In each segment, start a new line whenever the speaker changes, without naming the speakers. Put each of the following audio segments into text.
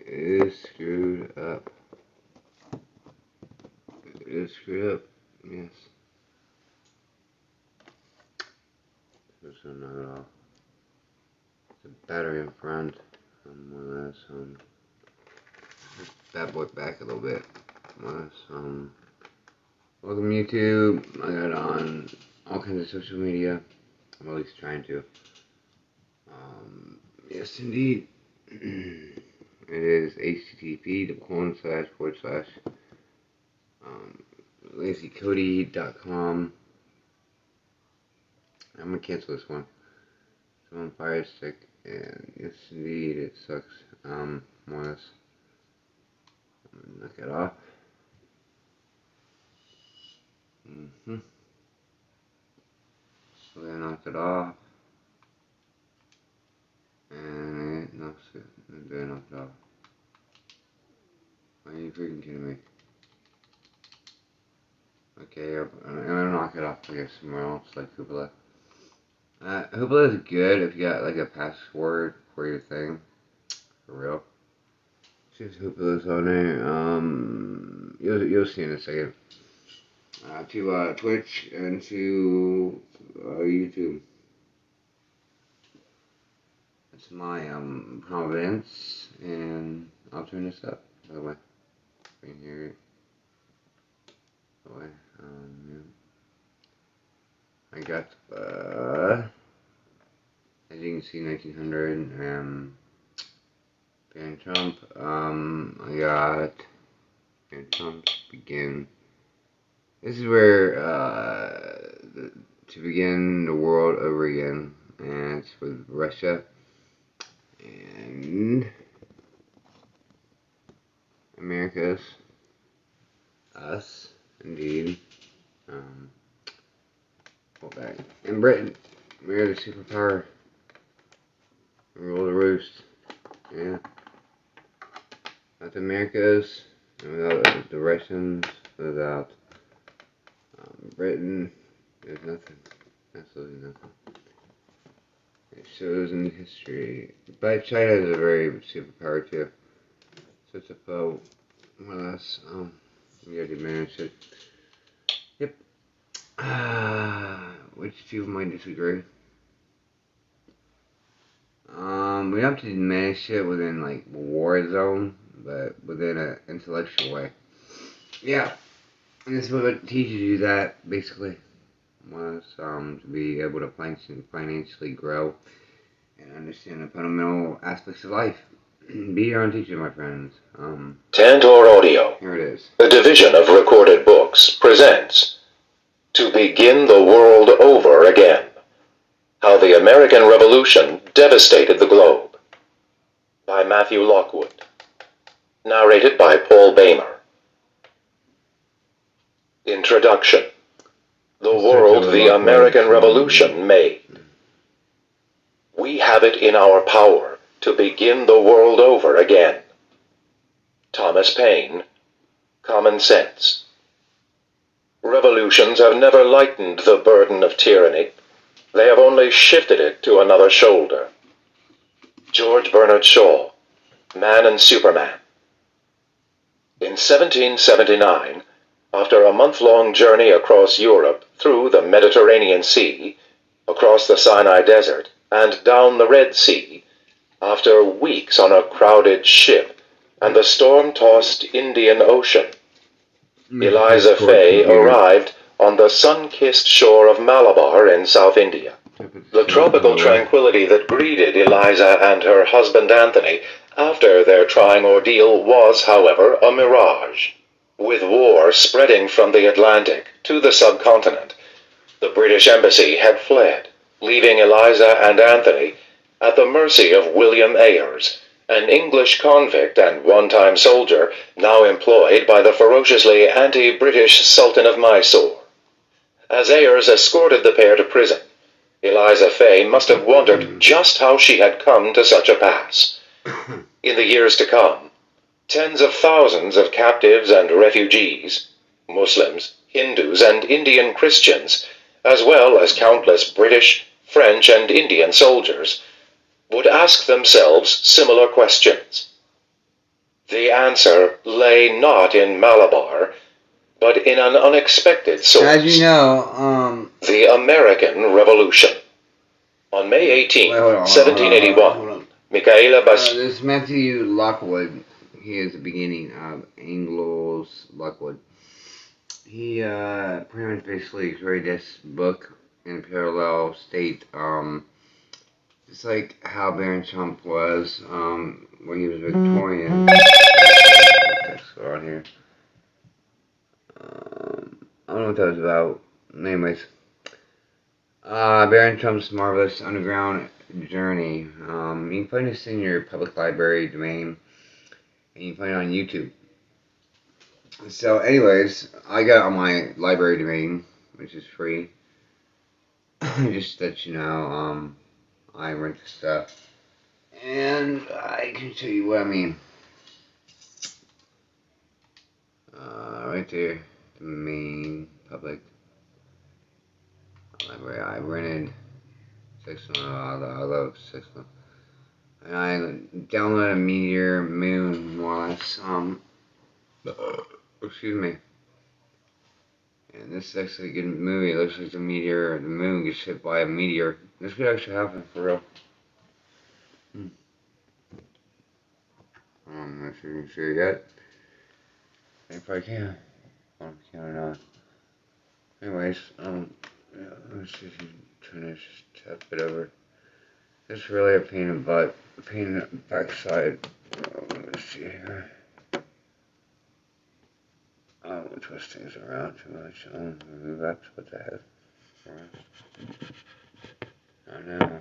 It is screwed up. It is screwed up. Yes. There's another. It's a battery in front. More or less. Bad boy back a little bit. More or less. Welcome YouTube. I got on all kinds of social media. I'm at least trying to. Yes, indeed. It is http://lazycody.com. I'm gonna cancel this one. It's on Fire Stick, and yes, indeed, it sucks. More or less. I'm gonna knock it off. So then I knocked it off. And it knocks it. And then knocked it off. Are you freaking kidding me? Okay, I'm gonna knock it off, I guess, somewhere else, like Hoopla. Hoopla is good if you got like a password for your thing. For real. Just Hoopla's on there. You'll see in a second. To Twitch and to YouTube. That's my province, and I'll turn this up, by the way. You can hear it. By the way, yeah. I got, as you can see, 1900, ban Trump. I got ban Trump, begin. This is where, to begin the world over again, and it's with Russia and America's, us, indeed, hold back, and Britain. We're the superpower. We rule the roost. Yeah. Without the Americas, and without the Russians, without Britain, there's nothing. Absolutely nothing. It shows in history. But China is a very superpower too. So it's a foe, more or less. We already managed it. Yep. Which two might disagree? We don't have to manage it within like war zone, but within an intellectual way. Yeah. And this is what it teaches you that, basically, was to be able to financially grow and understand the fundamental aspects of life. Be your own teacher, my friends.
Tantor Audio,
Here it is.
a division of Recorded Books, presents To Begin the World Over Again, How the American Revolution Devastated the Globe, by Matthew Lockwood. Narrated by Paul Boehmer. Introduction. The world the American Revolution made. We have it in our power to begin the world over again. Thomas Paine, Common Sense. Revolutions have never lightened the burden of tyranny. They have only shifted it to another shoulder. George Bernard Shaw, Man and Superman. In 1779, after a month-long journey across Europe, through the Mediterranean Sea, across the Sinai Desert, and down the Red Sea, after weeks on a crowded ship and the storm-tossed Indian Ocean, Eliza Fay arrived on the sun-kissed shore of Malabar in South India. The tropical tranquility that greeted Eliza and her husband Anthony after their trying ordeal was, however, a mirage. With war spreading from the Atlantic to the subcontinent, the British embassy had fled, leaving Eliza and Anthony at the mercy of William Ayers, an English convict and one-time soldier now employed by the ferociously anti-British Sultan of Mysore. As Ayers escorted the pair to prison, Eliza Fay must have wondered just how she had come to such a pass. In the years to come, tens of thousands of captives and refugees, Muslims, Hindus, and Indian Christians, as well as countless British, French, and Indian soldiers, would ask themselves similar questions. The answer lay not in Malabar, but in an unexpected source.
As you know,
the American Revolution. On May 18, 1781, Michaela
This is Matthew Lockwood. He is the beginning of Anglo's Lockwood. He pretty much basically created this book in parallel state. It's like how Baron Trump was when he was Victorian. What's on here? I don't know what that was about. Anyways, Baron Trump's Marvelous Underground Journey. You can find this in your public library domain, and you can find it on YouTube. So, anyways, I got it on my library domain, which is free. Just to let you know, I rent the stuff, and I can show you what I mean. Right there, the main public library. I rented 6 months. I love 6 months. And I downloaded Meteor Moon, more or less. Excuse me. And this is actually a good movie. It looks like the moon gets hit by a meteor. This could actually happen, for real. I'm not sure you can see it yet. If I can. I don't can or not. Anyways, yeah, let's see if you can turn this, just tap it over. It's really a pain in the butt. A pain in the backside. Let's see here. I don't want to twist things around too much. Move up. What the heck? I know.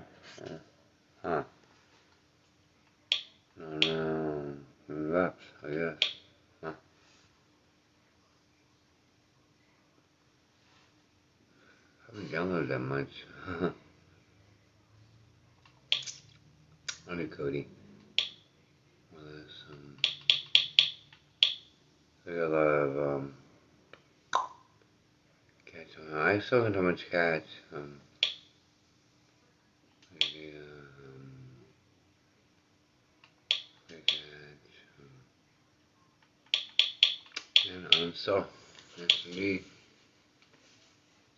Huh. No. Move up, I guess. Huh. I haven't downloaded that much. I do Cody. Well, I got a lot of cats. I still haven't done much cats. Maybe, and so, yes indeed.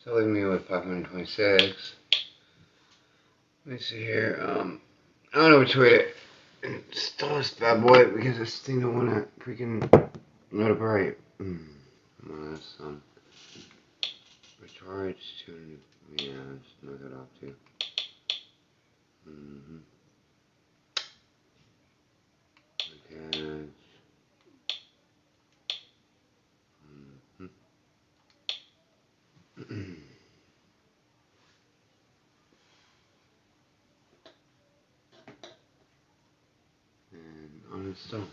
So leaving me with 526. Let me see here. I don't know which way to install this bad boy because this thing don't want to freaking load up right. Well, that's recharge to, yeah, let's knock it off too. Okay. And uninstall.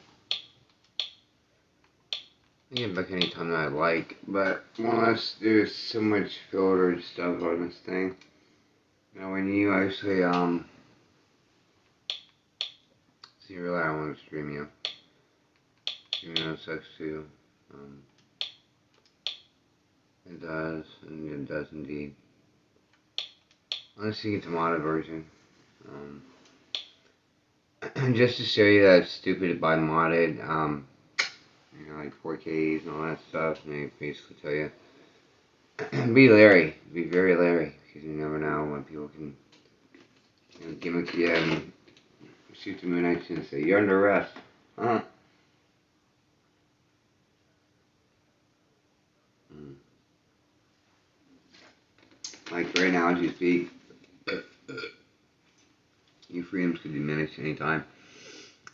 I can get back anytime that I like, but once there's so much filtered stuff on this thing. Now when you actually see really I want to stream you. Even though it sucks too. It does, and it does indeed. Unless you get the modded version. Just to show you that it's stupid by modded, you know, like 4Ks and all that stuff, and they basically tell you, be leery, be very leery, because you never know when people can, you know, gimmick you and shoot the moon at you and say, you're under arrest. Huh? Like right now, as you speak, your freedoms could diminish anytime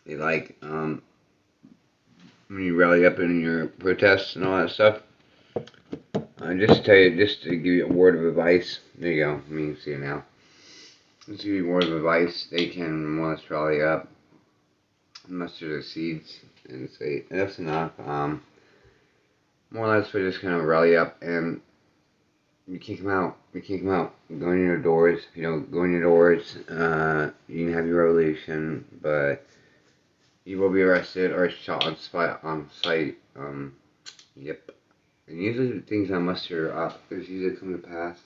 they like. When you rally up in your protests and all that stuff. Just to tell you, just to give you a word of advice. There you go. I mean, you can see it now. Just to give you a word of advice. They can more or less rally up, muster their seeds, and say enough's enough. More or less, we're just gonna rally up and you kick them out. You kick them out. Go in your doors. If you don't go in your doors, you can have your revolution, but you will be arrested or shot on sight. Yep. And usually things I muster up, there's usually come to pass.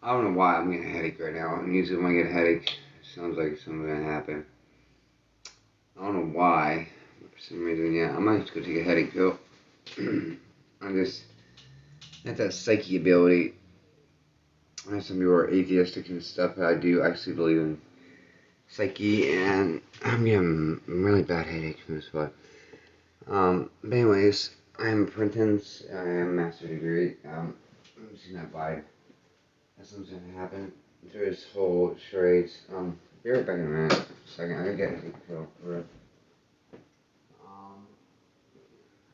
I don't know why I'm getting a headache right now. And usually when I get a headache, it sounds like something's gonna happen. I don't know why. For some reason, yeah. I might just go take a headache pill. I'm just, not that psyche ability. I know some people are atheistic and stuff, but I do actually believe in psyche, and I'm getting really bad headaches from this one. But anyways, I'm apprentice, I have a master's degree. I'm just gonna abide. That's what's gonna happen through this whole charades. Be right back in a minute. Second, I'm gonna get a headache pill. I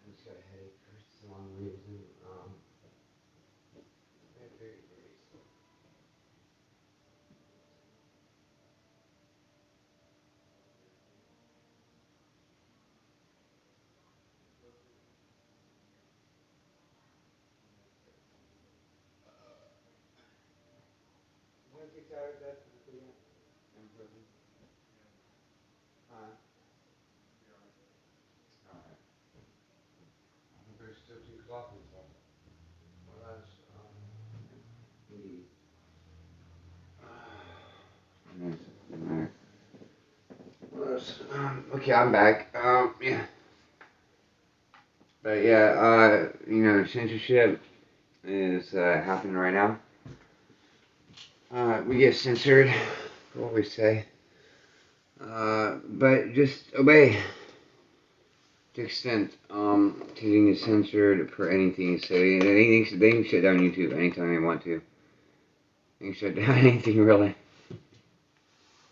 just got a headache for some reason. Very, very slow. You want to take out that again? In prison? Huh? Alright. There's still two cloth and stuff. Well, that's, indeed. Alright. Well, that's, okay, I'm back. Yeah. But yeah, censorship is happening right now. We get censored for what we say. But just obey. To extent, getting censored for anything you say. They can shut down YouTube anytime they want to. They can shut down anything really.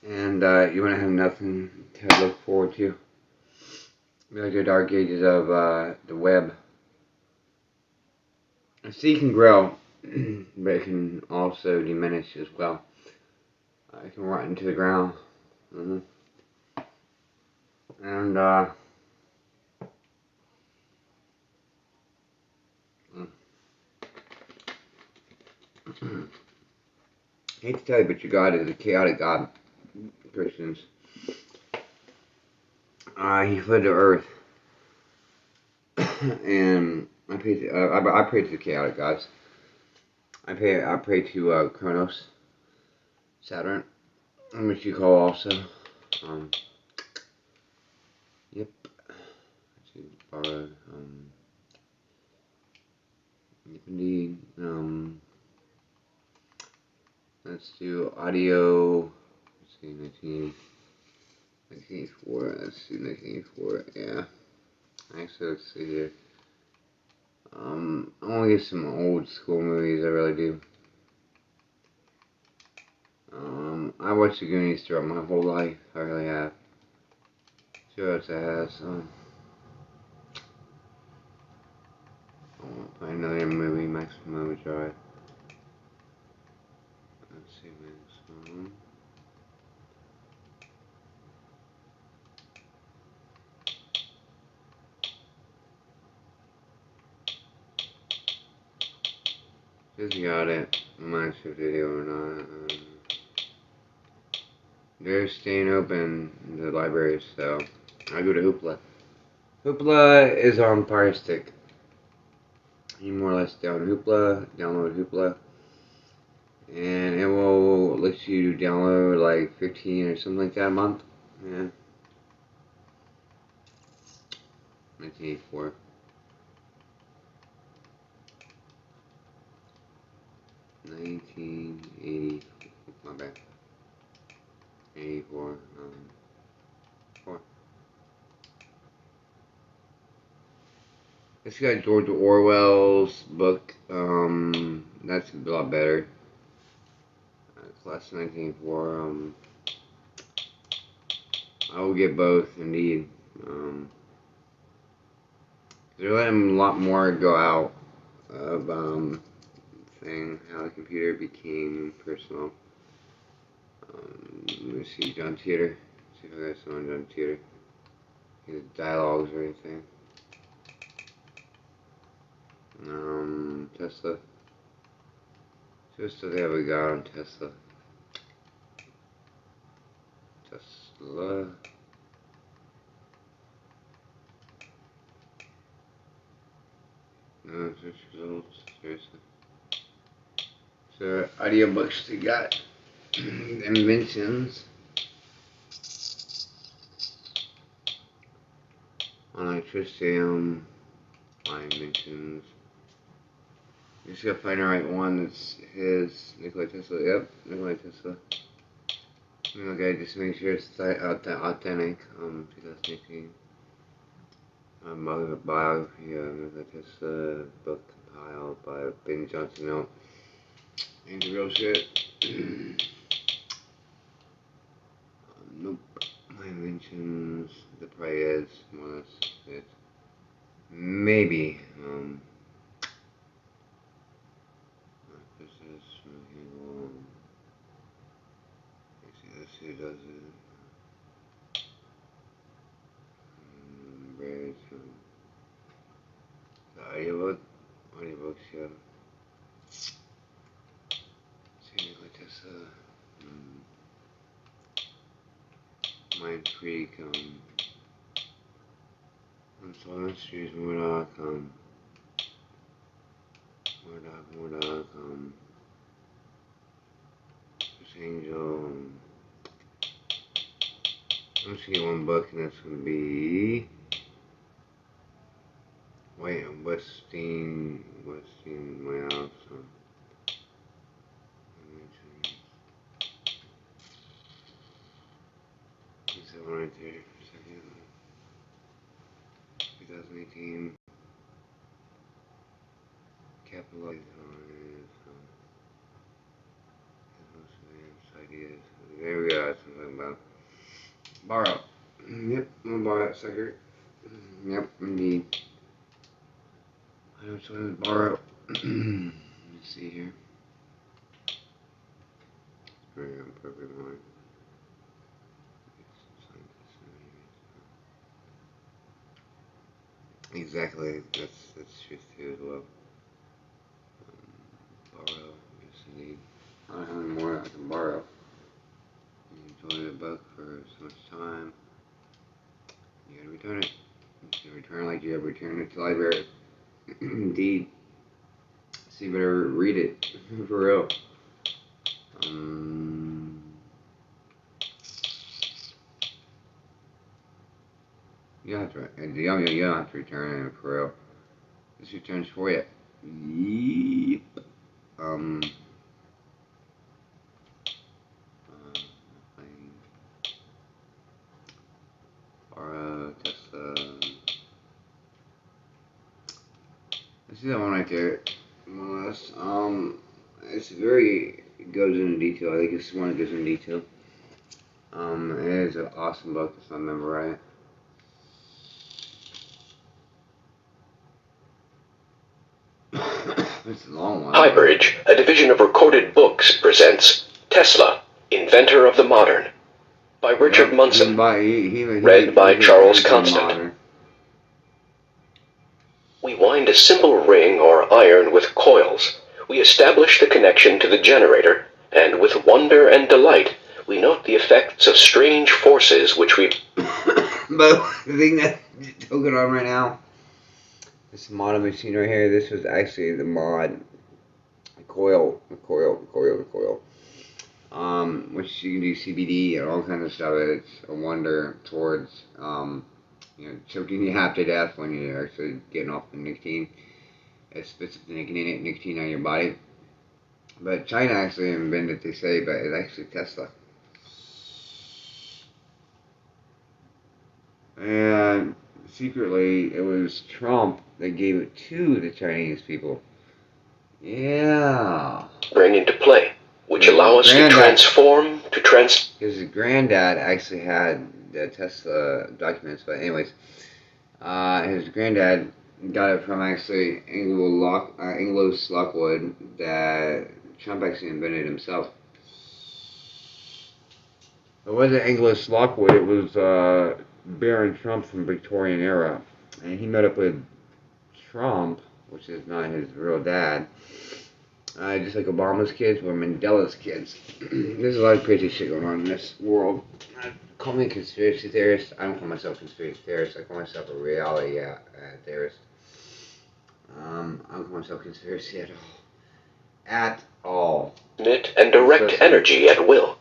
And you want to have nothing to look forward to. Be like the dark ages of the web. A seed can grow, but it can also diminish as well. It can rot into the ground. Mm-hmm. And I hate to tell you, but your God is a chaotic God. Christians. He fled to Earth, and I pray to the chaotic gods. I pray to Kronos, Saturn, which you call also. Yep. Let's borrow. Yep, indeed. Let's do audio. Let's see, 1984. Let's see, 1984. Yeah. Actually, let's see here. I want to get some old school movies. I really do. I watched the Goonies throughout my whole life. I really have. See what else it has. I want to find another movie, Maximum Overdrive. Let's see, Maximum. Just got it. I'm not sure if video or not. They're staying open, the libraries, so I go to Hoopla. Hoopla is on Fire Stick. You more or less download Hoopla, and it will let you download like 15 or something like that a month. Yeah. 1984. My bad. 84. 4. It's got George Orwell's book. That's a lot better. Class 1984. I will get both indeed. They're letting a lot more go out of saying how the computer became personal. Let me see, John Titor. See if I got some on John Titor. His dialogues or anything. Tesla. Just so they have a guy on Tesla. Tesla. No, search results. Seriously. So, audiobooks they got. Inventions. Tritium, my inventions. You just gotta find the right one that's his. Nikola Tesla, yep, Nikola Tesla. Okay, just make sure it's authentic. 2018. Biography of Nikola Tesla, book compiled by Ben Johnson. No, ain't the real shit. Nope. My inventions, the probably is more or less it. Maybe. This is really this who does it. Where's the audiobook? Audiobooks, yeah. See, like this, Mind Freak, Unsolved Mysteries, Murdoch, Chris Angel, I'm just gonna get one book, and that's gonna be, Westing, my house, is that one right there, for a second, 2018, capitalize on it, ideas, there we go, that's what I'm talking about. Borrow. Yep, I'm gonna borrow that sucker. Yep, indeed. I know which one to borrow. Let me see here. Bring on perfect line. Exactly, that's truth too as well. Borrow, yes indeed. I don't have any more I can borrow. You enjoy the book for so much time. You gotta return it. You can return like you have returned it to the library. Indeed. So you better read it for real. You don't have to. You don't have to return it for real. This returns for you. Yep. Tesla. I see that one right there. More or less. It's very, it goes into detail. I think it's one that goes into detail. It is an awesome book, if I remember right. It's a long one.
Highbridge, a division of Recorded Books, presents Tesla, Inventor of the Modern, by Richard Munson, read by Charles Constant. We wind a simple ring or iron with coils. We establish the connection to the generator, and with wonder and delight, we note the effects of strange forces which we...
But the thing that's going on right now, this mod machine right here, this was actually the mod coil, which you can do CBD and all kinds of stuff. It's a wonder towards, choking you half to death when you're actually getting off the nicotine. It spits up the nicotine out of your body. But China actually invented, they say, but it's actually Tesla. And secretly, it was Trump that gave it to the Chinese people. Yeah.
Bring into play, which allow us to transform,
Because his granddad actually had the Tesla documents, but anyways, his granddad got it from actually Inglos Lockwood that Trump actually invented himself. It wasn't Inglos Lockwood, it was Baron Trump from Victorian era. And he met up with Trump, which is not his real dad. Just like Obama's kids were Mandela's kids. There's a lot of crazy shit going on in this world. Call me a conspiracy theorist. I don't call myself a conspiracy theorist. I call myself a reality theorist. I don't call myself a conspiracy at all. At all.
Emit and direct energy at will.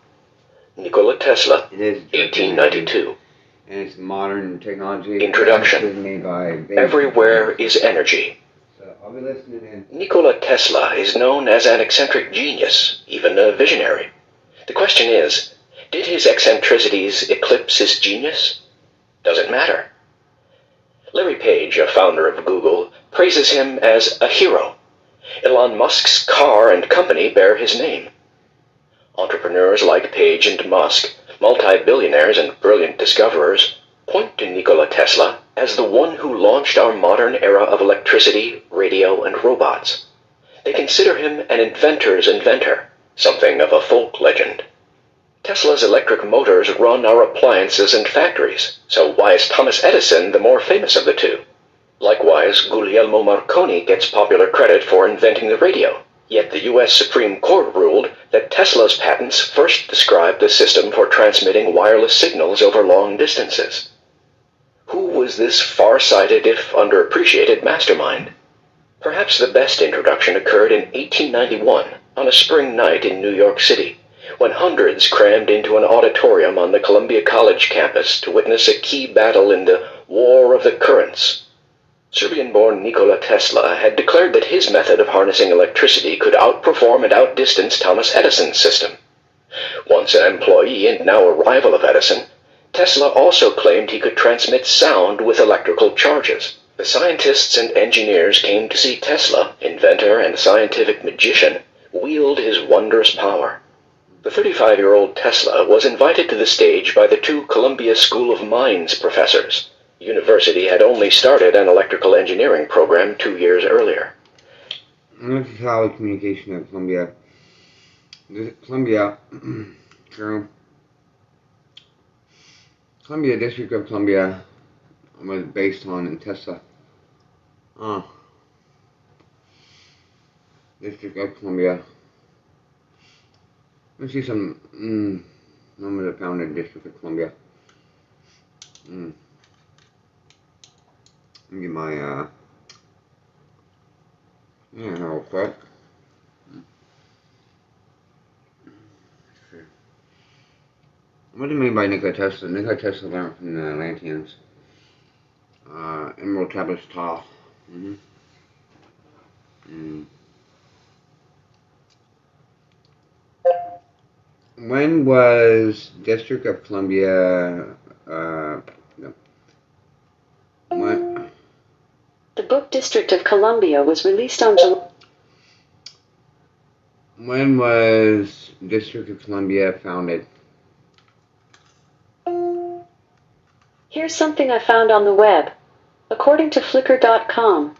Nikola Tesla, 1892.
and it's modern technology.
Introduction.
Made by
Everywhere is energy.
So I'll be listening in.
Nikola Tesla is known as an eccentric genius, even a visionary. The question is, did his eccentricities eclipse his genius? Does it matter? Larry Page, a founder of Google, praises him as a hero. Elon Musk's car and company bear his name. Entrepreneurs like Page and Musk, multi-billionaires and brilliant discoverers, point to Nikola Tesla as the one who launched our modern era of electricity, radio, and robots. They consider him an inventor's inventor, something of a folk legend. Tesla's electric motors run our appliances and factories, so why is Thomas Edison the more famous of the two? Likewise, Guglielmo Marconi gets popular credit for inventing the radio, yet the U.S. Supreme Court ruled that Tesla's patents first described the system for transmitting wireless signals over long distances. Who was this far-sighted, if underappreciated, mastermind? Perhaps the best introduction occurred in 1891, on a spring night in New York City, when hundreds crammed into an auditorium on the Columbia College campus to witness a key battle in the War of the Currents. Serbian-born Nikola Tesla had declared that his method of harnessing electricity could outperform and outdistance Thomas Edison's system. Once an employee and now a rival of Edison, Tesla also claimed he could transmit sound with electrical charges. The scientists and engineers came to see Tesla, inventor and scientific magician, wield his wondrous power. The 35-year-old Tesla was invited to the stage by the two Columbia School of Mines professors. The university had only started an electrical engineering program 2 years earlier.
This is College Communication at Columbia. Columbia District of Columbia was based on Tesla. District of Columbia. Let's see some numbers that found in District of Columbia. Let me get my real quick. What do you mean by Nikola Tesla? Nikola Tesla learned from the Atlanteans. Emerald Tablets Tall. When was District of Columbia, What?
The book District of Columbia was released on July.
When was District of Columbia founded?
Here's something I found on the web. According to Flickr.com,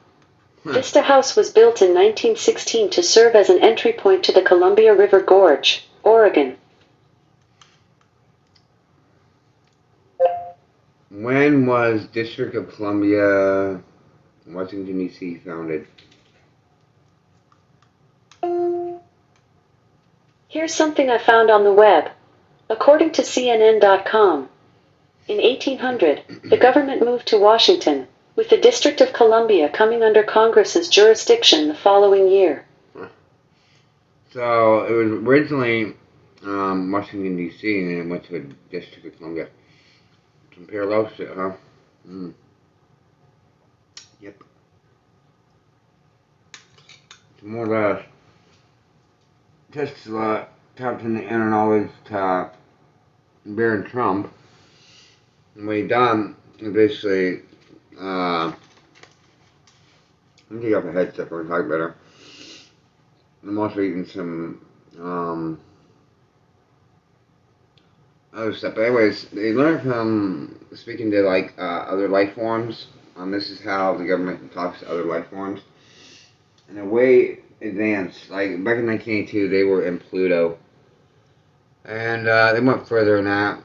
Vista House was built in 1916 to serve as an entry point to the Columbia River Gorge, Oregon.
When was District of Columbia, Washington, D.C. founded?
Here's something I found on the web. According to CNN.com, in 1800, the government moved to Washington, with the District of Columbia coming under Congress's jurisdiction the following year.
So it was originally Washington, D.C., and then it went to the District of Columbia. Some parallels to it, huh? Yep. So more or less, Tesla tapped in the inner knowledge to Baron Trump. And what he done is basically, let me take off the headset so I can talk better. I'm also eating some other stuff. But anyways, they learned from speaking to other life forms. This is how the government talks to other life forms. And they're way advanced. Like back in 1982, they were in Pluto, and they went further than that.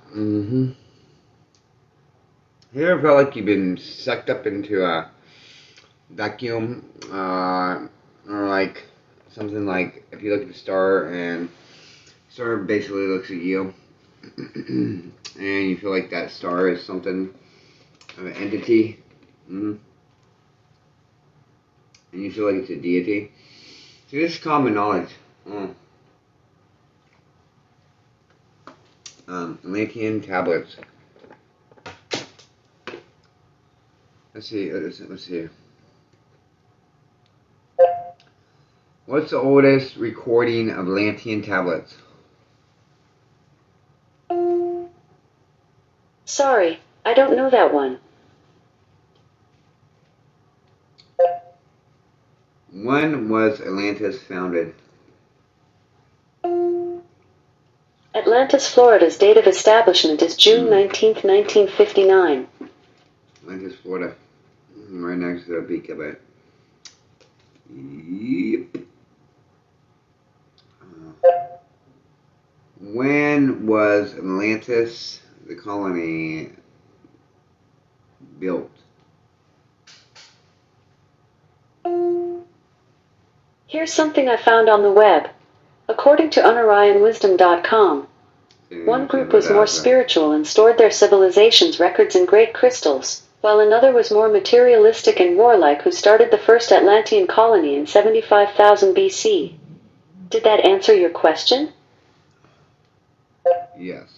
You ever felt like you've been sucked up into a vacuum, or like something like if you look at the star and the star basically looks at you, and you feel like that star is something of an entity, and you feel like it's a deity. So this is common knowledge. Atlantean tablets. Let's see. Let's see. What's the oldest recording of Atlantean tablets?
Sorry, I don't know that one.
When was Atlantis founded?
Atlantis, Florida's date of establishment is June 19th, 1959.
Atlantis, Florida. Right next to the beach of it. Yep. When was Atlantis, the colony, built?
Here's something I found on the web. According to unorionwisdom.com, one group was more spiritual and stored their civilization's records in great crystals, while another was more materialistic and warlike who started the first Atlantean colony in 75,000 BC. Did that answer your question?
Yes.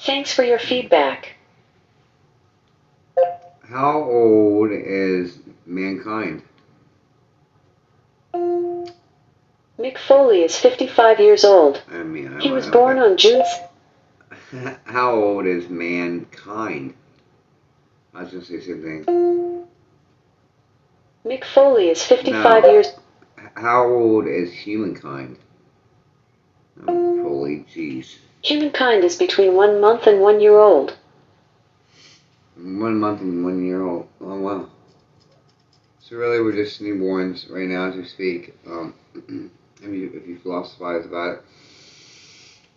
Thanks for your feedback.
How old is mankind?
Mick Foley is 55 years old.
I mean,
He was born on June...
How old is mankind? I was going to say the same thing.
Mick Foley is 55 years...
How old is humankind? Oh, Foley, jeez.
Humankind is between 1 month and 1 year old.
1 month and 1 year old. Oh, wow. So really, we're just newborns right now as we speak. If you philosophize about it.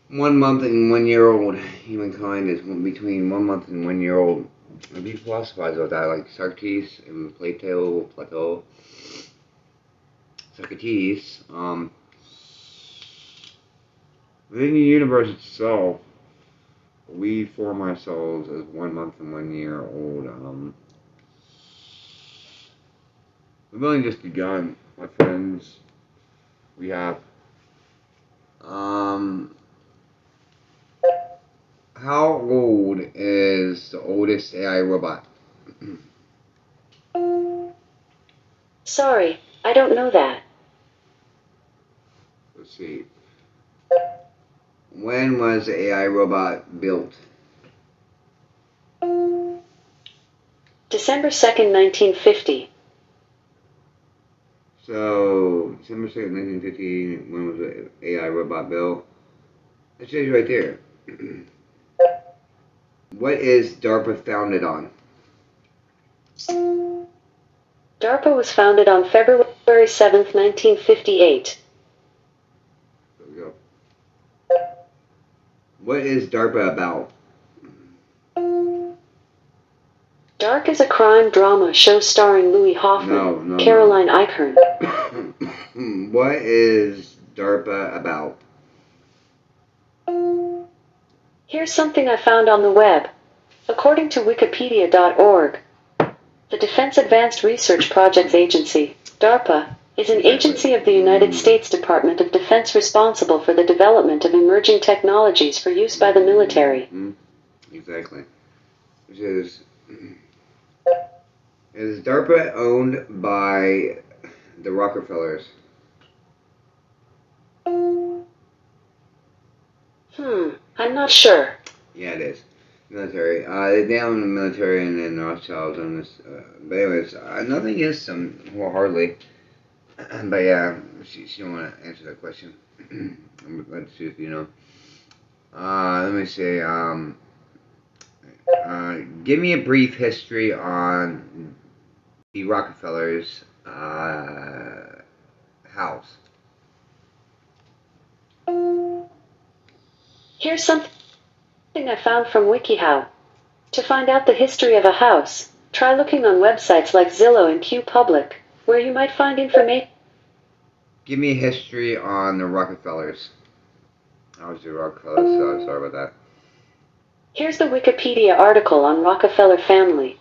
1 month and 1 year old. Humankind is between 1 month and 1 year old. If you philosophize about that, like Socrates and Plato, Socrates, within the universe itself, we form ourselves as 1 month and 1 year old. We've only just begun, my friends. We have. How old is the oldest AI robot?
Sorry, I don't know that.
Let's see. When was the AI robot built?
December 2nd, 1950.
So, December 2nd, 1950, when was the AI robot built? It says right there. What is DARPA founded on?
DARPA was founded on February 7th, 1958.
There we go. What is DARPA about?
Dark is a crime drama show starring Louis Hoffman, Caroline Eichhorn.
What is DARPA about?
Here's something I found on the web. According to wikipedia.org, the Defense Advanced Research Projects Agency, DARPA, is an agency of the United States Department of Defense responsible for the development of emerging technologies for use by the military.
Exactly. Which is DARPA owned by the Rockefellers?
I'm not sure.
Yeah, it is. Military. They own the military and then the Rothschilds own this. But anyways, nothing against them wholeheartedly. But yeah, she don't want to answer that question. Let's see if you know. Let me see. Give me a brief history on the Rockefellers' house.
Here's something I found from WikiHow. To find out the history of a house, try looking on websites like Zillow and QPublic, where you might find information.
Give me a history on the Rockefellers. I was the Rockefellers, so sorry about that.
Here's the Wikipedia article on Rockefeller family.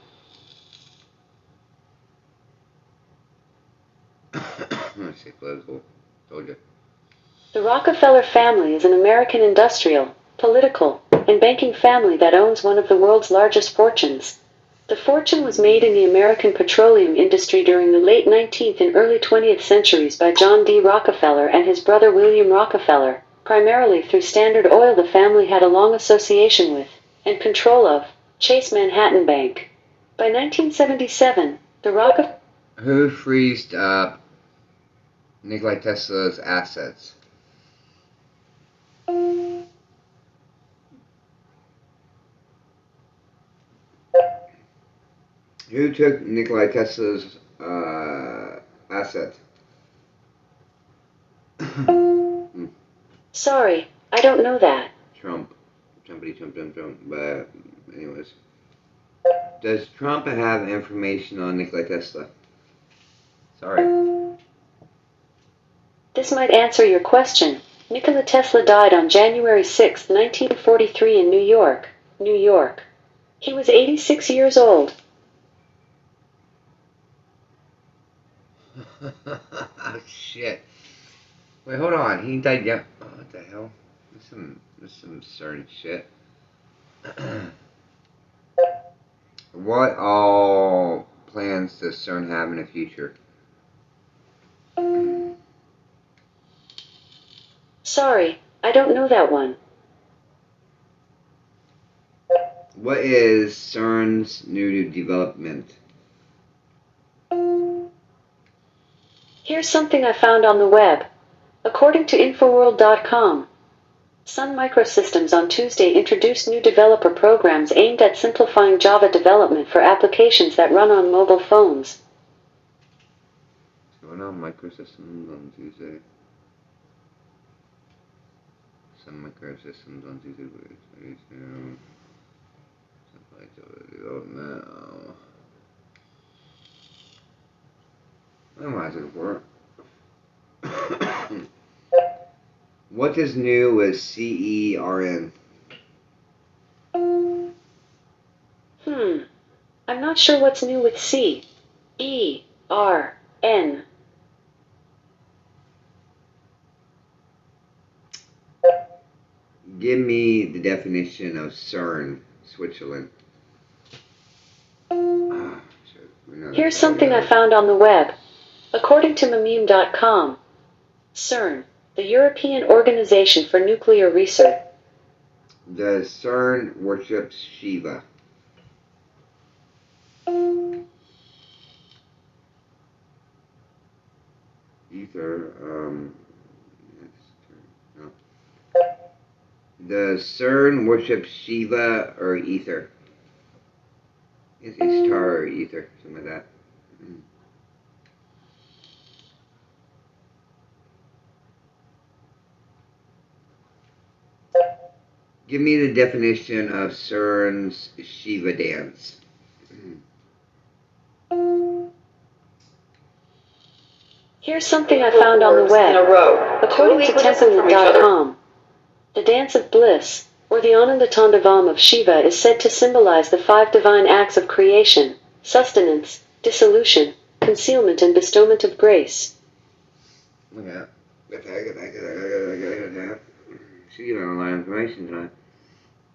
Let's see, political. Told you.
The Rockefeller family is an American industrial, political, and banking family that owns one of the world's largest fortunes. The fortune was made in the American petroleum industry during the late 19th and early 20th centuries by John D. Rockefeller and his brother William Rockefeller, primarily through Standard Oil. The family had a long association with, and control of, Chase Manhattan Bank. By 1977, the Rockefeller...
Who freezed up Nikola Tesla's assets? Who took Nikola Tesla's assets?
Sorry, I don't know that.
Trump. Trumpity Trump. But anyways. Does Trump have information on Nikola Tesla? Sorry.
This might answer your question. Nikola Tesla died on January 6, 1943 in New York, New York. He was 86 years old.
Oh, shit. Wait, hold on. He died young. Oh, what the hell? There's some certain shit. What all plans does CERN have in the future?
Sorry, I don't know that one.
What is CERN's new development?
Here's something I found on the web. According to Infoworld.com, Sun Microsystems on Tuesday introduced new developer programs aimed at simplifying Java development for applications that run on mobile phones.
What's going on Microsystems on Tuesday? Sun Microsystems on Tuesday. Simplify Java development. What am I looking for? What is new with CERN?
I'm not sure what's new with C-E-R-N.
Give me the definition of CERN, Switzerland.
Here's something I found on the web. According to Mememe.com, CERN, the European Organization for Nuclear Research.
Does CERN worship Shiva? Ether, no. Does CERN worship Shiva or Ether? It's Ishtar or Ether, something like that. Give me the definition of CERN's Shiva dance.
Here's something I found on the web. According to Temple.com, the Dance of Bliss, or the Anandatandavam of Shiva, is said to symbolize the 5 divine acts of creation, sustenance, dissolution, concealment, and bestowment of grace.
Look at that. Get that. She giving a lot of information tonight.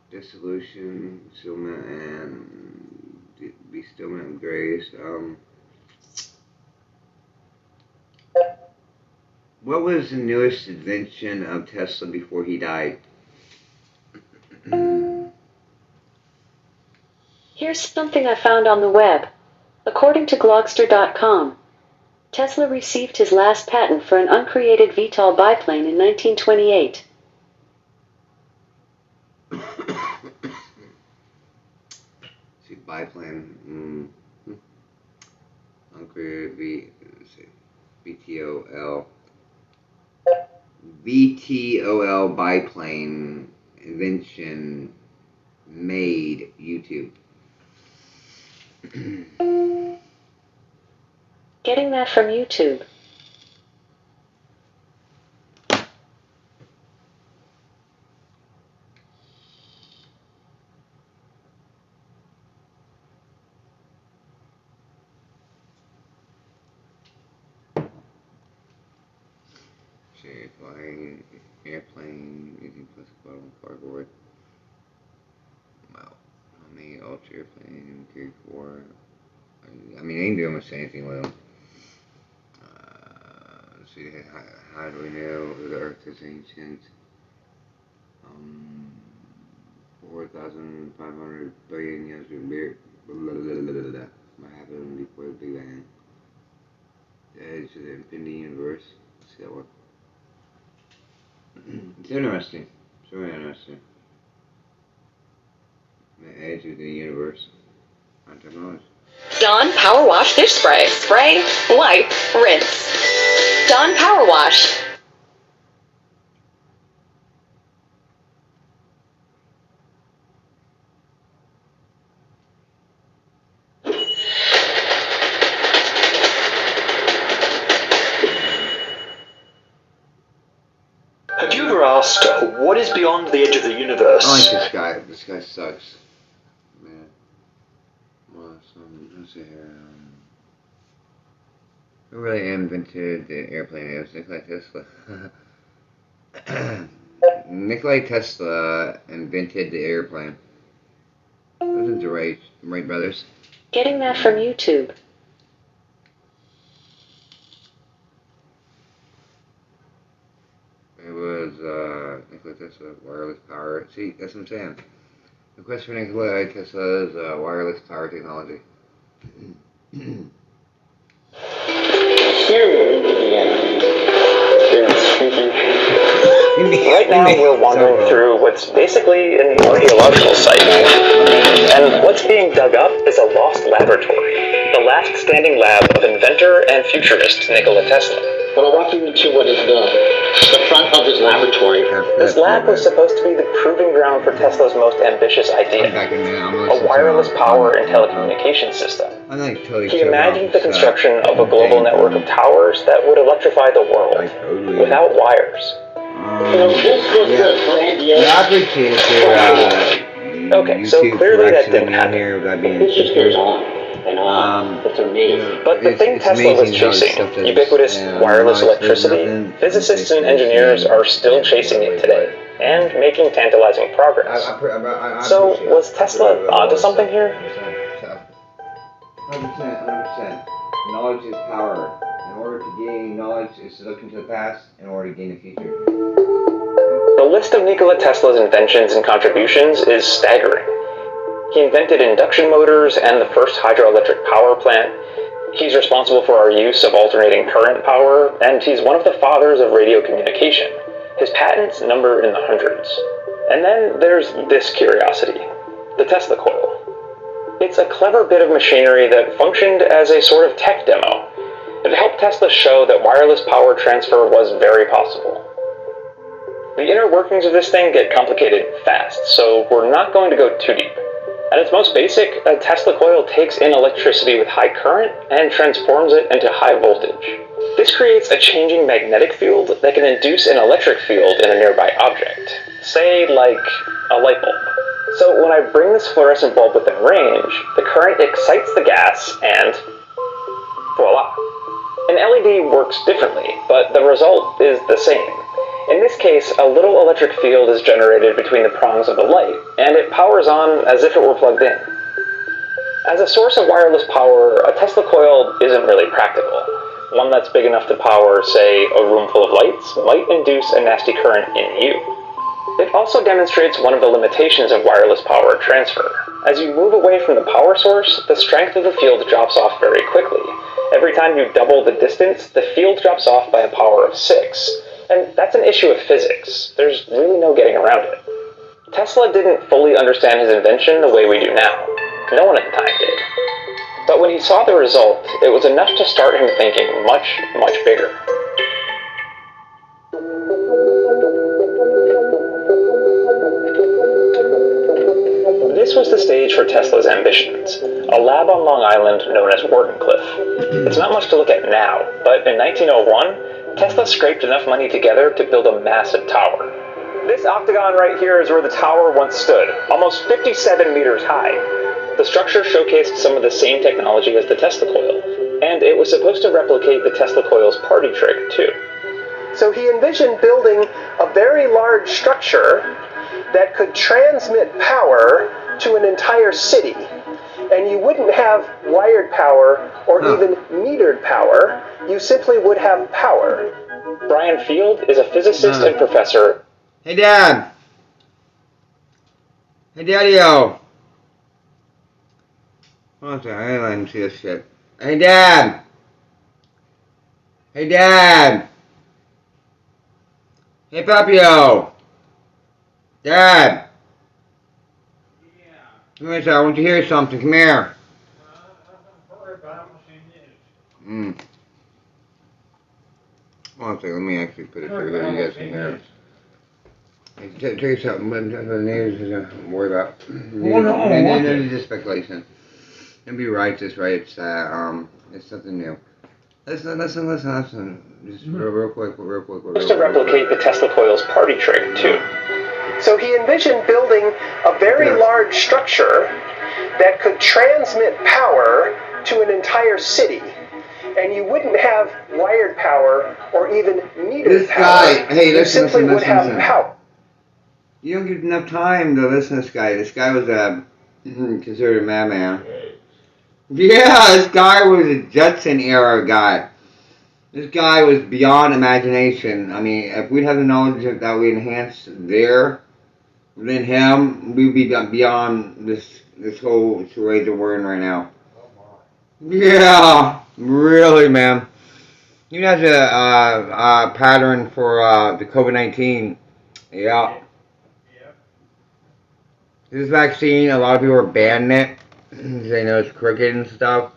Dissolution, concealment, and bestowment of grace. What was the newest invention of Tesla before he died?
Here's something I found on the web. According to Glogster.com, Tesla received his last patent for an uncreated VTOL biplane in 1928.
See, biplane. Uncreated VTOL. VTOL biplane invention made YouTube.
Getting that from YouTube.
Flying airplane using plastic bottle cardboard. Wow. I mean, all developed airplane, carried forward. I mean, they can do almost anything with them. Let's see, how do we know the Earth is ancient? 4,500 billion years ago. What happened before the Big Bang? The edge of the infinity universe. Let's see that one. It's interesting. It's really interesting. The edge of the universe. On technology.
Dawn Power Wash Dish Spray. Spray, wipe, rinse. Dawn Power Wash.
Have you ever asked, what is beyond the edge of the universe?
I like this guy. This guy sucks. Man. Well, let's see here. Who really invented the airplane? It was Nikola Tesla. Nikola Tesla invented the airplane. Those are the Wright brothers.
Getting that from YouTube.
It was Nikola Tesla, wireless power. See, that's what I'm saying. The question for Nikola Tesla is wireless power technology.
Right now we're wandering through what's basically an archaeological site. And what's being dug up is a lost laboratory. The last standing lab of inventor and futurist Nikola Tesla.
Well, I'll walk you into what is the front of his laboratory.
This lab was supposed to be the proving ground for Tesla's most ambitious idea, a wireless power and telecommunication system. He imagined the construction of a global network of towers that would electrify the world without wires. Okay, so clearly that didn't happen.
This just goes on. It's amazing.
But the thing Tesla was chasing, ubiquitous wireless electricity, physicists and engineers are still chasing it today, and making tantalizing progress. So, was Tesla onto something here?
100%. Knowledge is power. In order to gain knowledge is to look into the past in order to gain the future.
The list of Nikola Tesla's inventions and contributions is staggering. He invented induction motors and the first hydroelectric power plant. He's responsible for our use of alternating current power, and he's one of the fathers of radio communication. His patents number in the hundreds. And then there's this curiosity, the Tesla coil. It's a clever bit of machinery that functioned as a sort of tech demo. It helped Tesla show that wireless power transfer was very possible. The inner workings of this thing get complicated fast, so we're not going to go too deep. At its most basic, a Tesla coil takes in electricity with high current and transforms it into high voltage. This creates a changing magnetic field that can induce an electric field in a nearby object, say like a light bulb. So when I bring this fluorescent bulb within range, the current excites the gas and voila. An LED works differently, but the result is the same. In this case, a little electric field is generated between the prongs of the light, and it powers on as if it were plugged in. As a source of wireless power, a Tesla coil isn't really practical. One that's big enough to power, say, a room full of lights might induce a nasty current in you. It also demonstrates one of the limitations of wireless power transfer. As you move away from the power source, the strength of the field drops off very quickly. Every time you double the distance, the field drops off by a power of 6. And that's an issue of physics. There's really no getting around it. Tesla didn't fully understand his invention the way we do now. No one at the time did. But when he saw the result, it was enough to start him thinking much, much bigger. This was the stage for Tesla's ambitions, a lab on Long Island known as Wardenclyffe. It's not much to look at now, but in 1901, Tesla scraped enough money together to build a massive tower. This octagon right here is where the tower once stood, almost 57 meters high. The structure showcased some of the same technology as the Tesla coil, and it was supposed to replicate the Tesla coil's party trick, too. So he envisioned building a very large structure that could transmit power
to an entire city, and you wouldn't have wired power or even metered power. You simply would have power.
Brian Field is a physicist and professor.
Hey, Dad. Hey, Daddy-o. Hold on a second. I didn't let him see this shit. Hey, Dad. Hey, Dad. Hey, Papio. Dad. Come here, sir. I want you to hear something. Come here. Hold on a second. Let me actually put it through here. You guys can hear it. Tell you something. The news is worry about. No, just speculation. And be right, just right. It's something new. Listen. Just real quick.
Just to replicate the Tesla coil's party trick, too.
So he envisioned building a very large structure that could transmit power to an entire city. And you wouldn't have wired power or even metered power.
Hey,
you simply would have power.
You don't get enough time to listen to this guy. This guy was considered a madman. Yeah, this guy was a Judson era guy. This guy was beyond imagination. I mean, if we'd have the knowledge that we enhanced there, then him, we'd be beyond this whole charade that we're in right now. Yeah, really, man. Even as a pattern for the COVID-19, yeah. This vaccine, a lot of people are banning it. They know it's crooked and stuff.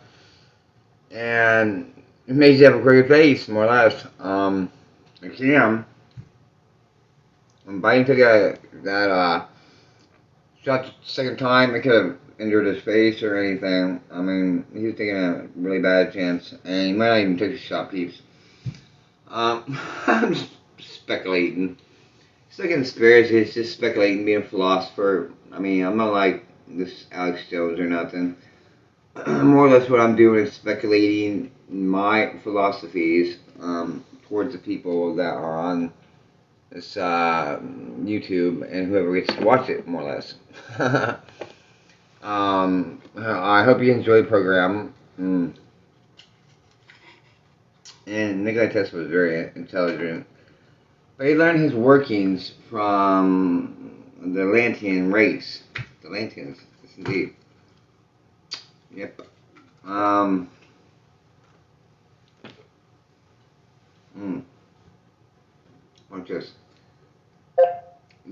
And it makes you have a crooked face, more or less. I see him. When Biden took that shot the second time, it could have injured his face or anything. I mean, he was taking a really bad chance. And he might not even take the shot piece. I'm just speculating. It's like a conspiracy, it's just speculating, being a philosopher. I mean, I'm not like this Alex Jones or nothing. More or less what I'm doing is speculating my philosophies towards the people that are on this YouTube and whoever gets to watch it, more or less. I hope you enjoy the program. And Nikola Tesla was very intelligent. But he learned his workings from the Atlantean race. The Atlanteans, yes indeed. Yep. Watch this.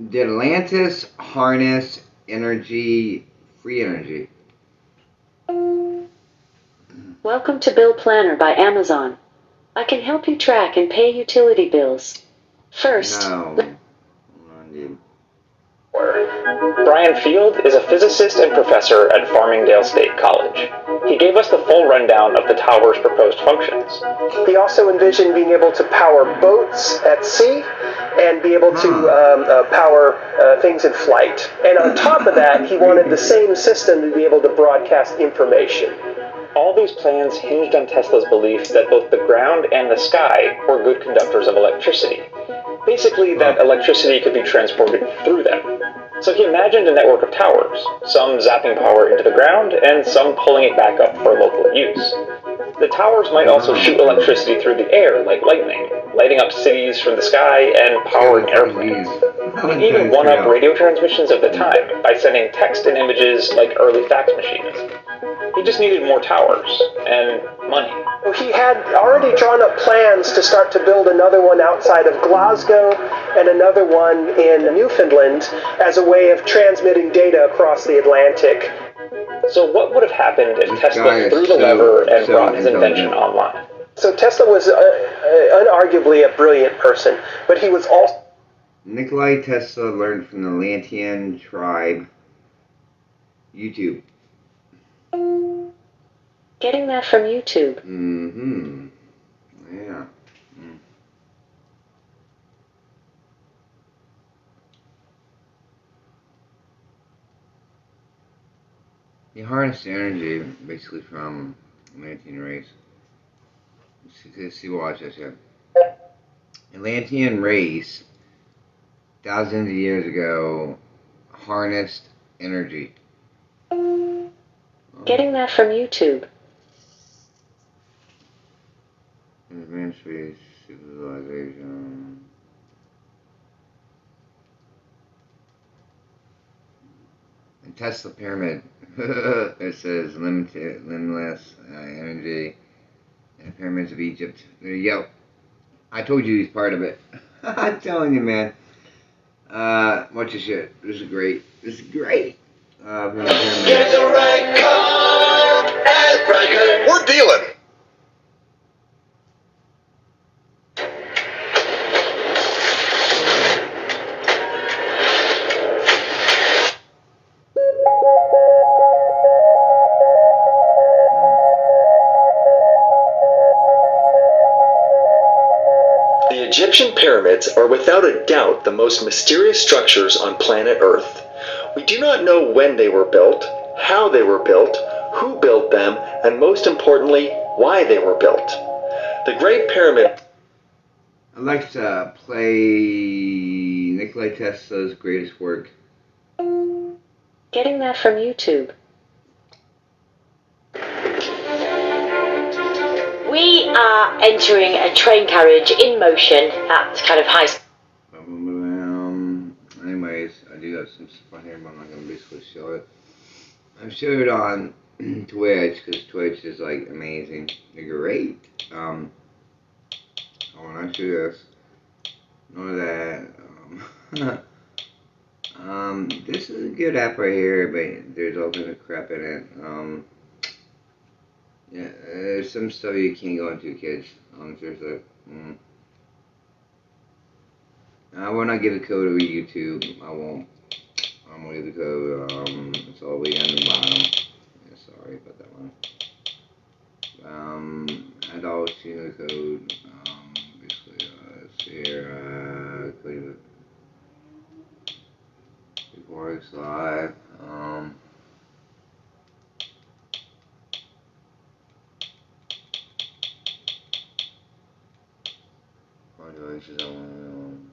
Did Atlantis harness energy, free energy?
Welcome to Bill Planner by Amazon. I can help you track and pay utility bills. First,
No.
Brian Field is a physicist and professor at Farmingdale State College. He gave us the full rundown of the tower's proposed functions.
He also envisioned being able to power boats at sea and be able to power things in flight. And on top of that, he wanted the same system to be able to broadcast information.
All these plans hinged on Tesla's belief that both the ground and the sky were good conductors of electricity. Basically, that electricity could be transported through them. So he imagined a network of towers, some zapping power into the ground, and some pulling it back up for local use. The towers might also shoot electricity through the air like lightning, lighting up cities from the sky and powering airplanes. It even one-up radio transmissions of the time by sending text and images like early fax machines. He just needed more towers, and money.
He had already drawn up plans to start to build another one outside of Glasgow and another one in Newfoundland as a way of transmitting data across the Atlantic.
So what would have happened if Tesla threw the lever and brought his invention online?
So Tesla was unarguably a brilliant person, but he was also...
Nikola Tesla learned from the Atlantean tribe. YouTube.
Getting that from YouTube.
Mm-hmm. Yeah. He harnessed energy basically from Atlantean race. See, watch this here. Atlantean race, thousands of years ago, harnessed energy.
Getting that from YouTube.
Advanced space civilization. And Tesla pyramid. It says limitless energy. And pyramids of Egypt. There you go. I told you he's part of it. I'm telling you, man. Watch your shit. This is great. This is great.
Get the right car at Riker.
We're dealing.
The Egyptian pyramids are without a doubt the most mysterious structures on planet Earth. We do not know when they were built, how they were built, who built them, and most importantly, why they were built. The Great Pyramid.
Alexa, play Nikola Tesla's greatest work.
Getting that from YouTube.
We are entering a train carriage in motion at kind of high speed.
Anyways, I do have some stuff on here, but I'm not going to basically show it. I showed it on Twitch, because Twitch is, like, amazing. They're great. Oh, and I show this. None of that. This is a good app right here, but there's all kinds of crap in it. Yeah, there's some stuff you can't go into, kids. Seriously. I will not give the code over YouTube. I won't. I'm gonna give the code. It's all the way down the bottom. Yeah, sorry about that one. Adults, you know the code. Basically, let's see here. Code before it's live. Modulations on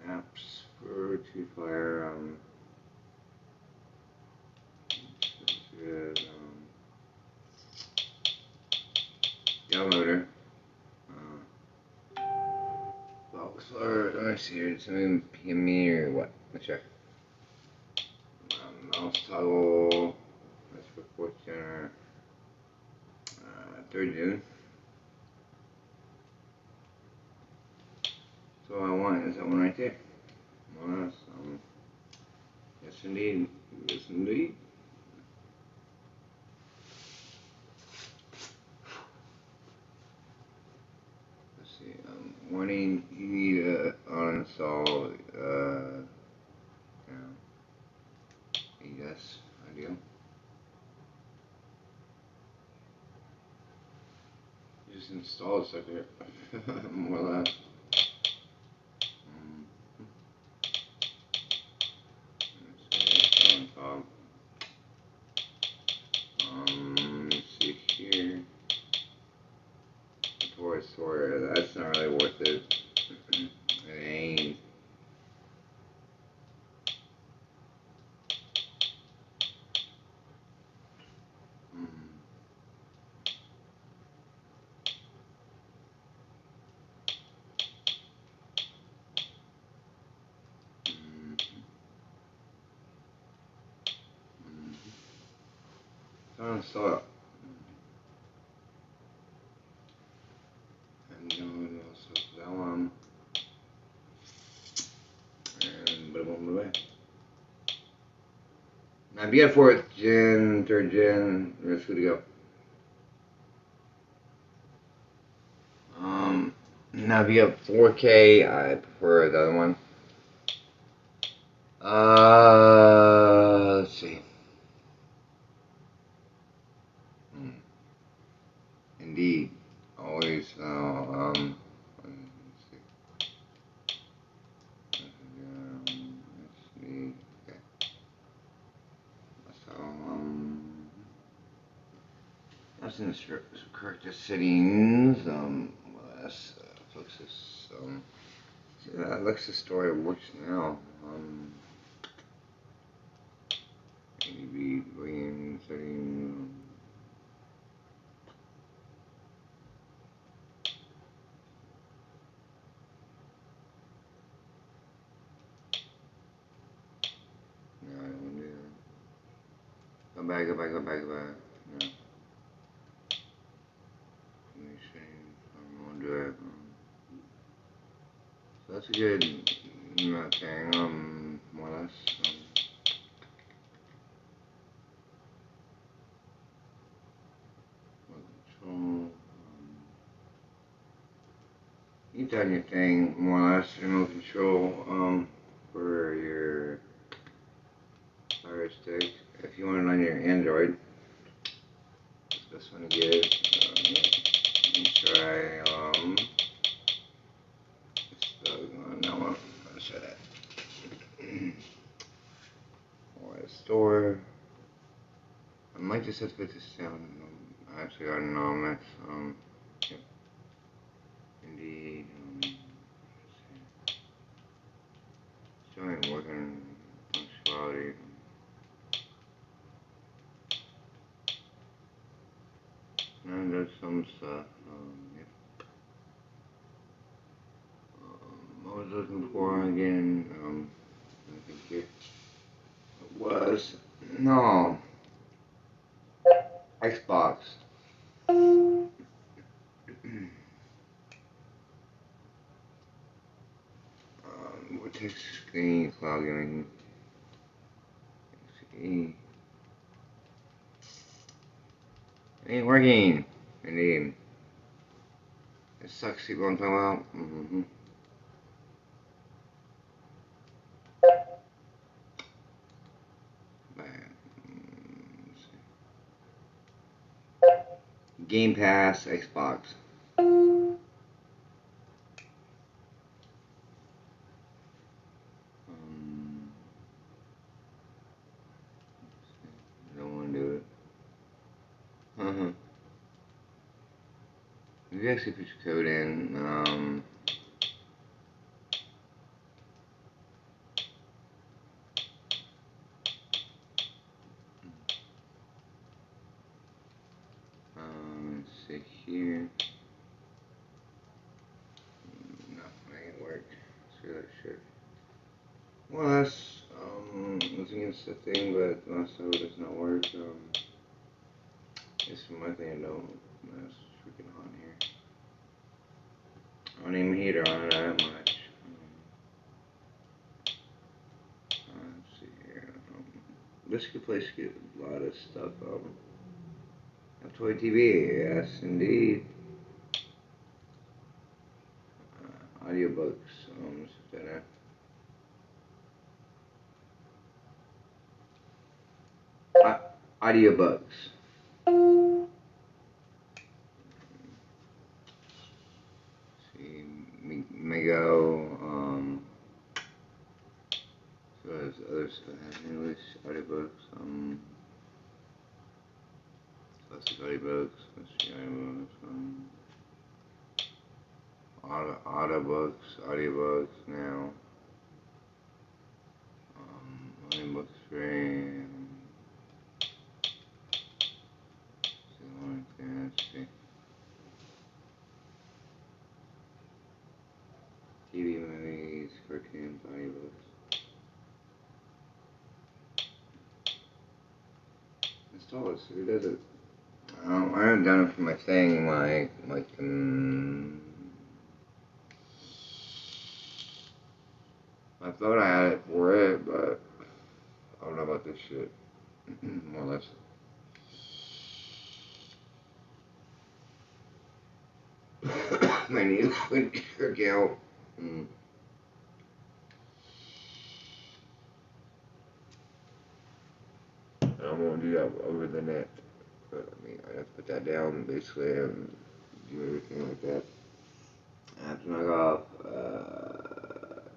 apps for two fire. Downloader. Box alert. Let me see here. Did something PM me or what? Let's check. Mouse toggle. That's for 4th Gen. 3rd Gen. So I want is that one right there. Well, that's, yes indeed. Yes indeed. Let's see. Warning. You need to uninstall. Yes, I do. You just install it, sucker. More or less. Let's see here. Torah, that's not really worth it. It ain't. Install it. And then also that one. And boom. Now if you got 4th Gen, 3rd Gen, it's good to go. Now if you have 4K, I prefer the other one. Let's see. Indeed, always. Let's see. Okay. So that's in the correct settings. Let's fix this. Alexa's story works now. back. No. Let me see. I'm gonna do it. So that's a good thing. More or less. Control. You've done your thing, more or less. Remote control. For your Fire Stick. If you want it on your Android, it's the best one to get. Try. No, I'm gonna try that. Store. I might just have to put this down. Actually, I don't know. That's yep. Indeed. Showing working functionality. And there's some stuff. Yep. What was I looking for again? I think it was no Xbox. What text screen cloud gaming? See. It ain't working. Indeed. It sucks. See what I'm talking about? Game Pass, Xbox. I don't want to do it. If you actually put your code in, let's see here. No, that ain't work. Screw that shit. Well, that's, nothing against the thing, but also does not work. It's from my thing, that's freaking hot here. I don't even heater on it that much. Let's see here. This could place a lot of stuff. Toy TV, yes, indeed. Audiobooks, audiobooks. See, Mego, so there's other stuff, English audiobooks, classic audiobooks, audiobooks now, audiobooks free, let's see. TV, movies, cartoons, audiobooks. Install this. Who does it? I haven't done it for my thing. I thought I had it for it, but I don't know about this shit. More or less. My knees wouldn't work out. I don't want to do that over the net. But I mean, I have to put that down basically and do everything like that. I have to knock off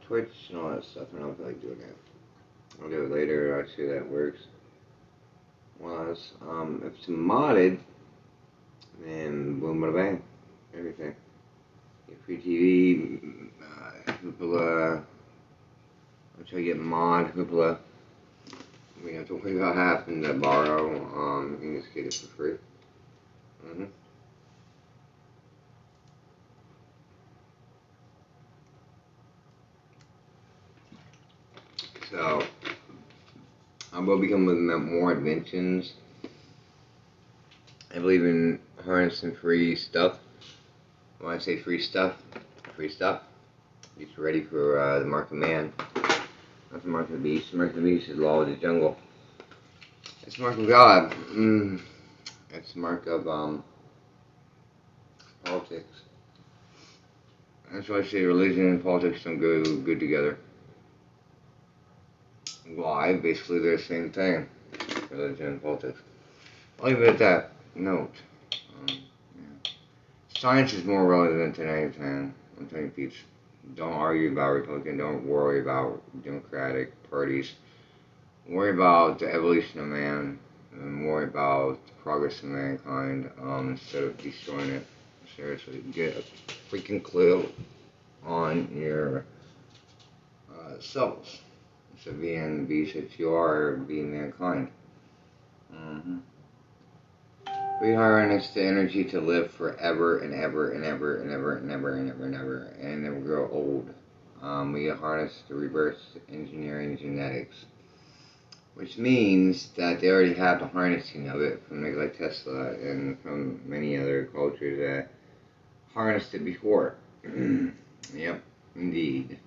Twitch and all that stuff. I don't feel like doing that. I'll do it later. I'll see how that works. Was if it's modded, then boom, bada bang, everything. Get free TV, Hoopla. I'll try to get mod Hoopla. We have to worry about having to borrow. You can just get it for free. So I will become with more inventions. I believe in harnessing free stuff. When I say free stuff, it's ready for the mark of man. Not the mark of the beast. The mark of the beast is the law of the jungle. It's the mark of God. It's the mark of politics. That's why I say religion and politics don't go good together. Why? Basically, they're the same thing. Religion and politics. I'll leave it at that. Note. Yeah. Science is more relevant than anything. I'm telling you, peeps. Don't argue about Republican. Don't worry about Democratic parties. Worry about the evolution of man. And worry about the progress of mankind instead of destroying it. Seriously, get a freaking clue on your selves. So being the beast that you are, being mankind. We harness the energy to live forever and ever and ever and ever and ever and ever and ever and never grow old. We harness the reverse engineering genetics, which means that they already have the harnessing of it from Nikola Tesla and from many other cultures that harnessed it before. Yep, indeed.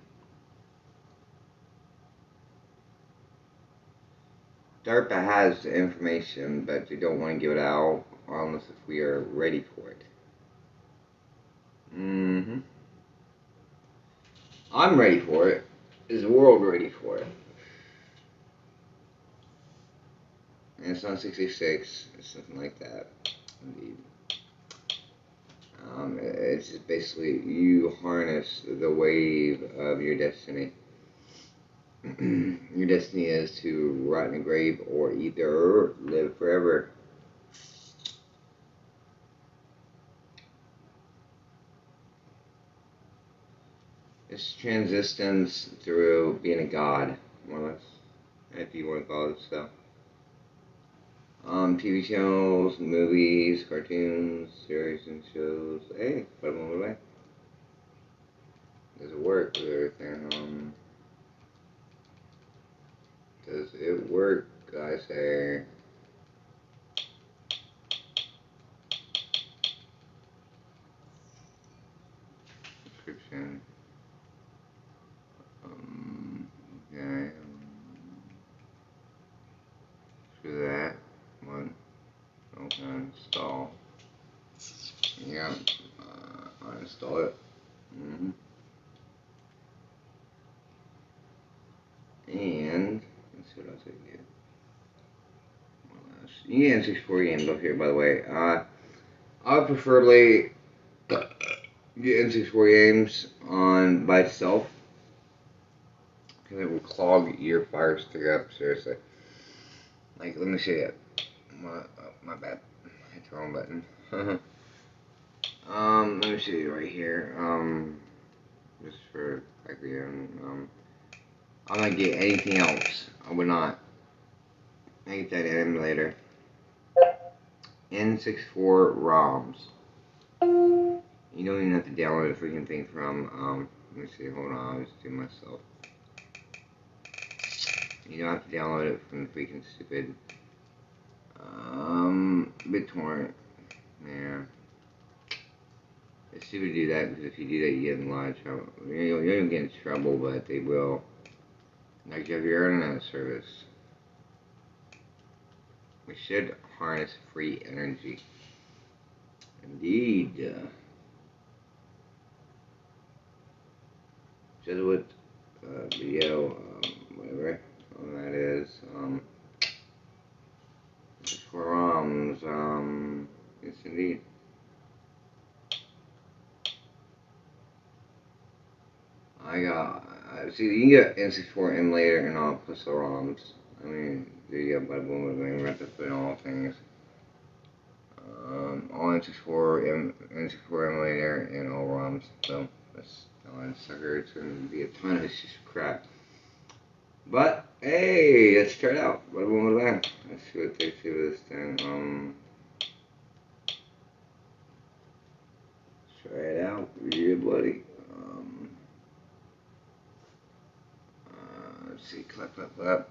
DARPA has the information, but they don't want to give it out unless if we are ready for it. I'm ready for it. Is the world ready for it? And it's not 666. It's something like that. Indeed. It's just basically you harness the wave of your destiny. Your destiny is to rot in a grave or either live forever. It's transistence through being a god, more or less, if you want to call it so. TV shows, movies, cartoons, series and shows. Hey, put them all away. Does it work with everything? Does it work, I say? Description. Okay. Do that. One. Open. Install. Yeah. Uninstall it. And let's see what else I can get. You can get N64 games up here, by the way. I would preferably get N64 games on by itself because it will clog your Fire Stick up. Seriously. Like, let me show you. My bad. I hit the wrong button. Let me show you right here. Just for I'm not get anything else. I would not. I get that emulator. N64 ROMs. You don't even have to download the freaking thing from, let me see, hold on, I'll just do myself. You don't have to download it from the freaking stupid, BitTorrent. Yeah. It's stupid to do that, because if you do that, you get in a lot of trouble. You don't get in trouble, but they will. Like, you have your internet service. We should harness free energy. Indeed. Jesuit video, whatever that is. For ROMs, yes indeed. I got, see, you can get N64 emulator and all plus the ROMs. I mean, there you go, bada boom, bada bing, wrap up in all things. All N64 emulator and all ROMs. So that's telling sucker. It's gonna be a ton of this crap. But hey, let's try it out. Bada boom, bada bing. Let's see what they say with this thing. Try it out, yeah, buddy. Let's see, clap.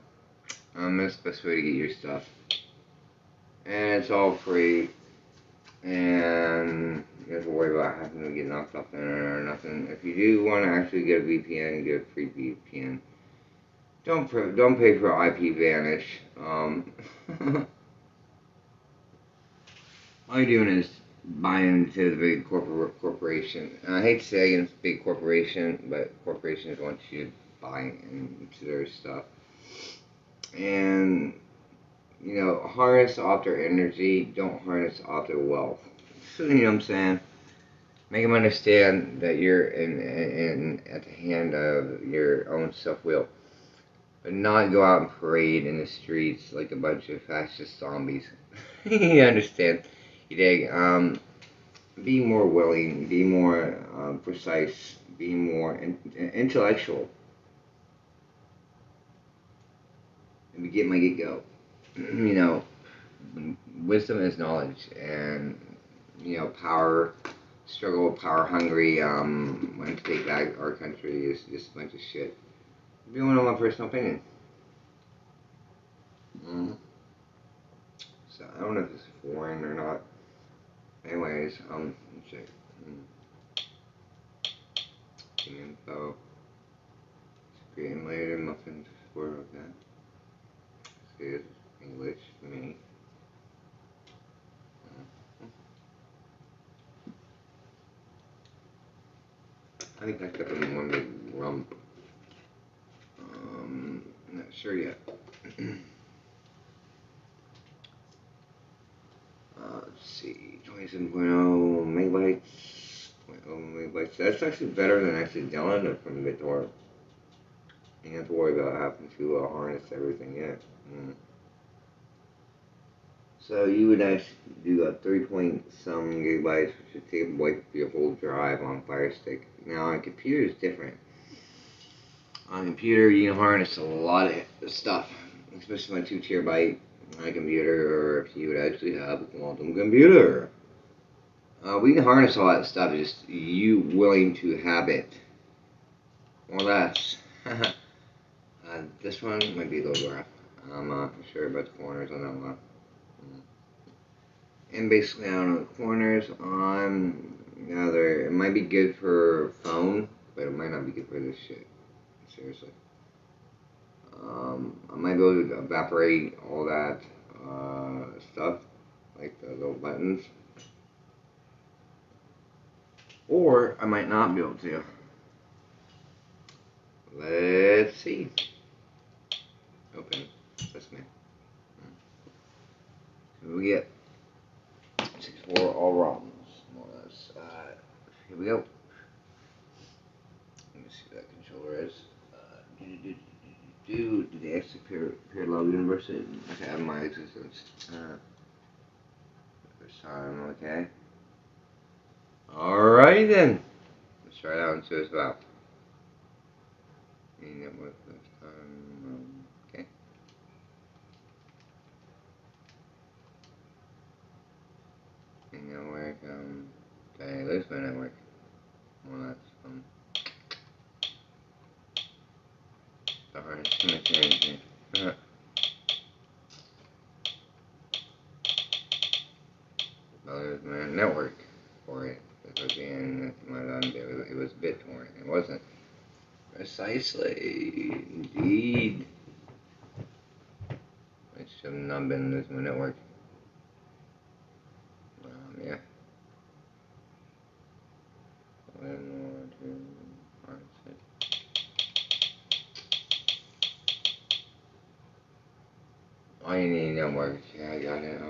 That's the best way to get your stuff. And it's all free. And you don't have to worry about having to get knocked off the internet or nothing. If you do want to actually get a VPN, get a free VPN. Don't pay for IP Vanish. All you're doing is buying into the big corporation. And I hate to say against big corporation, but corporations want you to buy into their stuff. And, you know, harness off their energy, don't harness off their wealth. So, you know what I'm saying? Make them understand that you're in at the hand of your own self-will. But not go out and parade in the streets like a bunch of fascist zombies. You understand? You dig? Be more willing, be more precise, be more intellectual. And get my get go. You know, wisdom is knowledge, and you know, power, struggle, power hungry. Want to take back our country is just a bunch of shit. If you want my personal opinion. So I don't know if it's foreign or not. Anyways, let's see. Info. Screen later, muffins, word of that. This is English, me. I think I got them in one big rump. Not sure yet. Let's see, 27.0 megabytes. 0.0 megabytes. That's actually better than actually downloading it from BitTorrent. You don't have to worry about having to harness everything yet. So you would actually do a 3 point some gigabytes, which would take away your whole drive on Fire Stick. Now on a computer is different. On a computer you can harness a lot of stuff, especially my 2 terabyte computer, or if you would actually have a quantum computer. We can harness all that stuff, it's just you willing to have it. Or less. This one might be a little rough. I'm not sure about the corners on that one. And basically, I don't know, the corners on the other, it might be good for phone, but it might not be good for this shit. Seriously. I might be able to evaporate all that stuff, like the little buttons. Or I might not be able to. Let's see. Open. That's me. We get 64 all ROMs, more or less. Here we go. Let me see what that controller is. Do the exit peer love university? Okay, I have my existence. First time, okay. Alrighty then. Let's try it out and see what it's about. Network first time, okay. Network, okay, there's my network. Well, that's, alright, too much energy. Well, there's my network for it. It was BitTorrent. It wasn't. Precisely. Indeed. It should have not been this my network. Yeah. One more to harness it. All you need network. Yeah, I got it.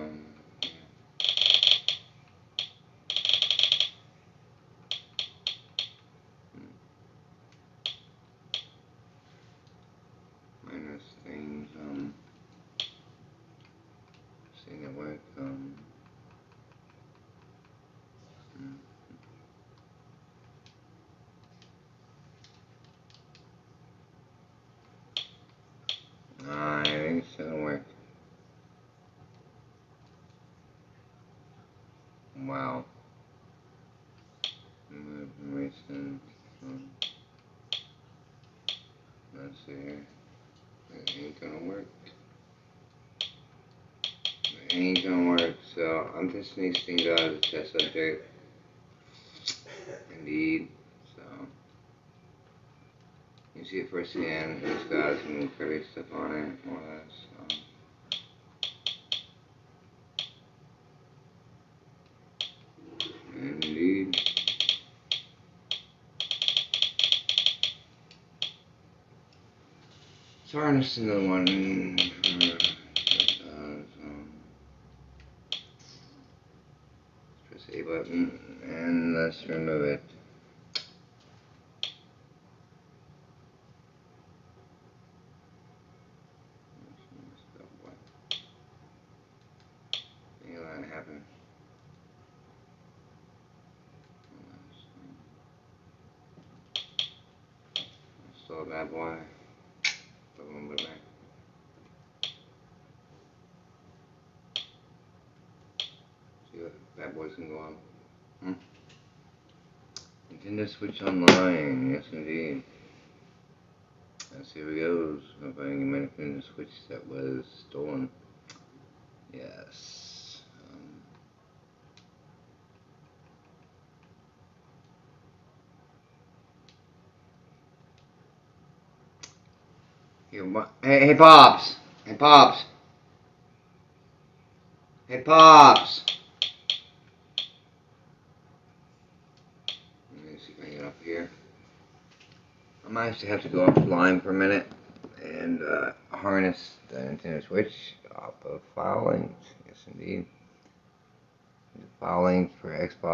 Minus things, see network, I think it's gonna work. Wow. Recent, let's see here. It ain't gonna work. ain't gonna work, so I'm testing these things out as a test subject. Indeed. So you see it firsthand. It's got some crazy stuff on it, more or less. Indeed. Let's harness another one press A button and let's remove it. That happened. Still a bad boy. Put one bit back. See what bad boys can go on. Nintendo Switch Online, yes indeed. Let's see where it goes. If I can get my Nintendo Switch that was stolen. Yes. Here, what? Hey, Pops! Hey, Pops! Hey, Pops! Let me see if I can get up here. I might actually have to go offline for a minute and harness the Nintendo Switch off of file links. Yes, indeed. The file link for Xbox.